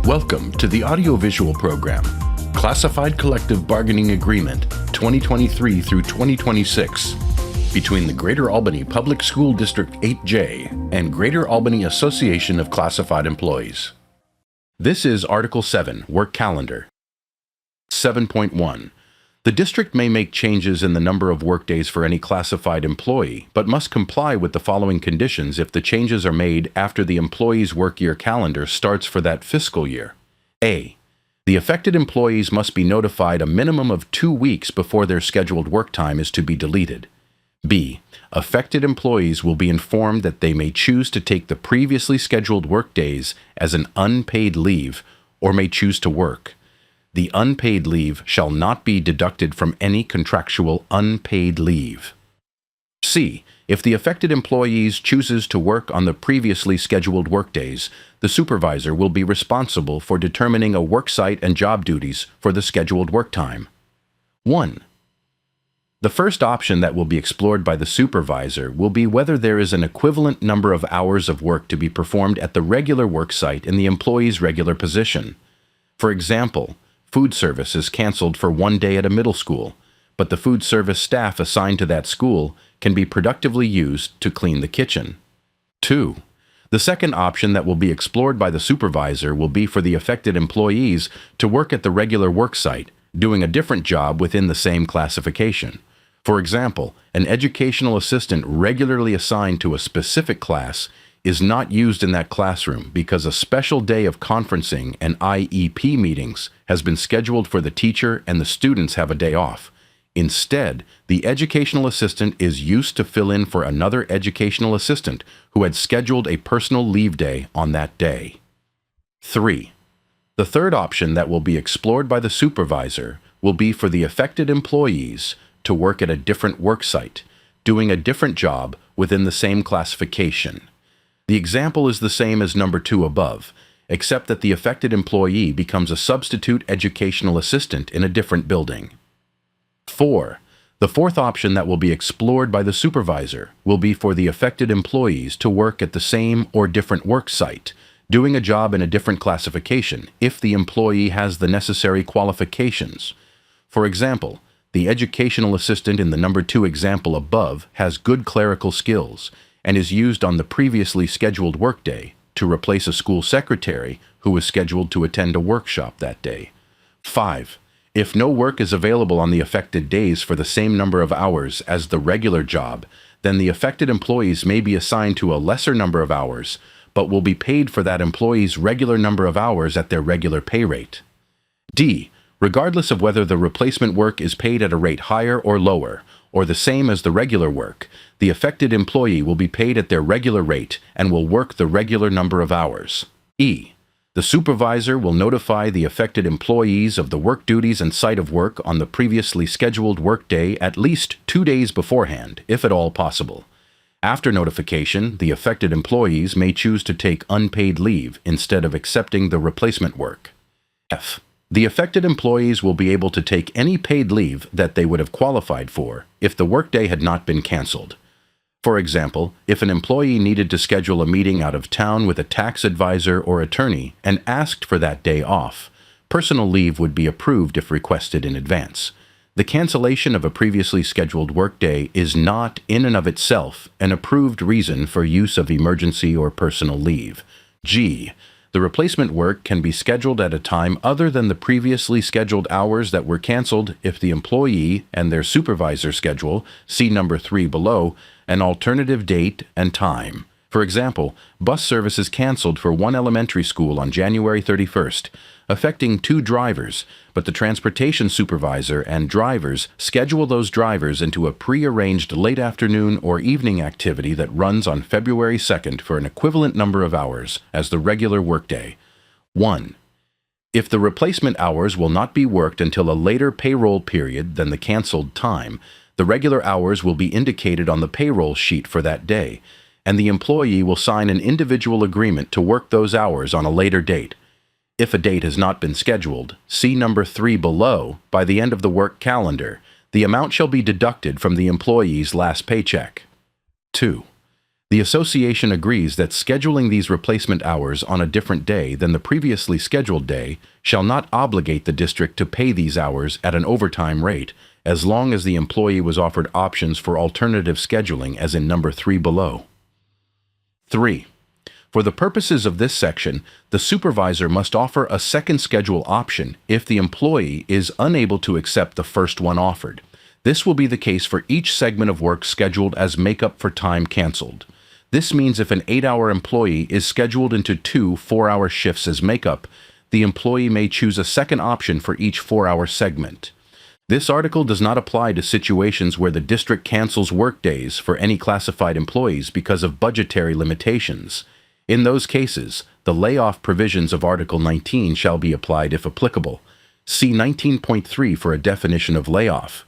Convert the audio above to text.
Welcome to the audiovisual program, Classified Collective Bargaining Agreement 2023 through 2026, between the Greater Albany Public School District 8J and Greater Albany Association of Classified Employees. This is Article 7, Work Calendar. 7.1. The district may make changes in the number of workdays for any classified employee, but must comply with the following conditions if the changes are made after the employee's work year calendar starts for that fiscal year. A. The affected employees must be notified a minimum of 2 weeks before their scheduled work time is to be deleted. B. Affected employees will be informed that they may choose to take the previously scheduled workdays as an unpaid leave or may choose to work. The unpaid leave shall not be deducted from any contractual unpaid leave. C. If the affected employees chooses to work on the previously scheduled workdays, the supervisor will be responsible for determining a worksite and job duties for the scheduled work time. 1. The first option that will be explored by the supervisor will be whether there is an equivalent number of hours of work to be performed at the regular worksite in the employee's regular position. For example, food service is canceled for 1 day at a middle school, but the food service staff assigned to that school can be productively used to clean the kitchen. 2. The second option that will be explored by the supervisor will be for the affected employees to work at the regular worksite, doing a different job within the same classification. For example, an educational assistant regularly assigned to a specific class is not used in that classroom because a special day of conferencing and IEP meetings has been scheduled for the teacher and the students have a day off. Instead, the educational assistant is used to fill in for another educational assistant who had scheduled a personal leave day on that day. 3. The third option that will be explored by the supervisor will be for the affected employees to work at a different worksite, doing a different job within the same classification. The example is the same as number 2 above, except that the affected employee becomes a substitute educational assistant in a different building. 4. The fourth option that will be explored by the supervisor will be for the affected employees to work at the same or different work site, doing a job in a different classification if the employee has the necessary qualifications. For example, the educational assistant in the number 2 example above has good clerical skills and is used on the previously scheduled workday to replace a school secretary who was scheduled to attend a workshop that day. 5. If no work is available on the affected days for the same number of hours as the regular job, then the affected employees may be assigned to a lesser number of hours, but will be paid for that employee's regular number of hours at their regular pay rate. D. Regardless of whether the replacement work is paid at a rate higher or lower, or the same as the regular work, the affected employee will be paid at their regular rate and will work the regular number of hours. E. The supervisor will notify the affected employees of the work duties and site of work on the previously scheduled workday at least 2 days beforehand, if at all possible. After notification, the affected employees may choose to take unpaid leave instead of accepting the replacement work. F. The affected employees will be able to take any paid leave that they would have qualified for if the workday had not been canceled. For example, if an employee needed to schedule a meeting out of town with a tax advisor or attorney and asked for that day off, personal leave would be approved if requested in advance. The cancellation of a previously scheduled workday is not, in and of itself, an approved reason for use of emergency or personal leave. G. The replacement work can be scheduled at a time other than the previously scheduled hours that were canceled if the employee and their supervisor schedule, see number 3 below, an alternative date and time. For example, bus service is canceled for one elementary school on January 31st, affecting 2 drivers, but the transportation supervisor and drivers schedule those drivers into a pre-arranged late afternoon or evening activity that runs on February 2nd for an equivalent number of hours as the regular workday. 1. If the replacement hours will not be worked until a later payroll period than the canceled time, the regular hours will be indicated on the payroll sheet for that day, and the employee will sign an individual agreement to work those hours on a later date. If a date has not been scheduled, see number 3 below, by the end of the work calendar, the amount shall be deducted from the employee's last paycheck. 2. The association agrees that scheduling these replacement hours on a different day than the previously scheduled day shall not obligate the district to pay these hours at an overtime rate, as long as the employee was offered options for alternative scheduling as in number 3 below. 3. For the purposes of this section, the supervisor must offer a second schedule option if the employee is unable to accept the first one offered. This will be the case for each segment of work scheduled as makeup for time canceled. This means if an 8-hour employee is scheduled into 2 4-hour shifts as makeup, the employee may choose a second option for each 4-hour segment. This article does not apply to situations where the district cancels workdays for any classified employees because of budgetary limitations. In those cases, the layoff provisions of Article 19 shall be applied if applicable. See 19.3 for a definition of layoff.